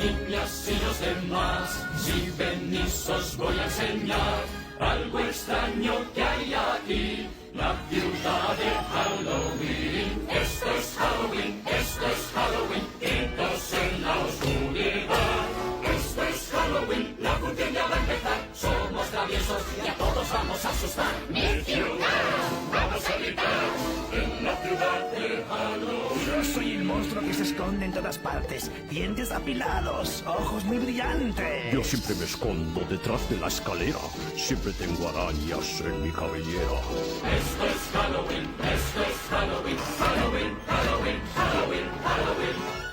Niñas y los demás, si venís os voy a enseñar algo extraño que hay aquí, la ciudad de Halloween. Esto es Halloween, esto es Halloween, gritos en la oscuridad. Esto es Halloween, la función ya va a empezar, somos traviesos y a todos vamos a asustar. ¡Mi ciudad! ¡Vamos a gritar! En la ciudad de Halloween. Yo soy el monstruo que se esconde en todas partes. Dientes apilados, ojos muy brillantes. Yo siempre me escondo detrás de la escalera. Siempre tengo arañas en mi cabellera. Esto es Halloween, esto es Halloween, Halloween, Halloween, Halloween, Halloween.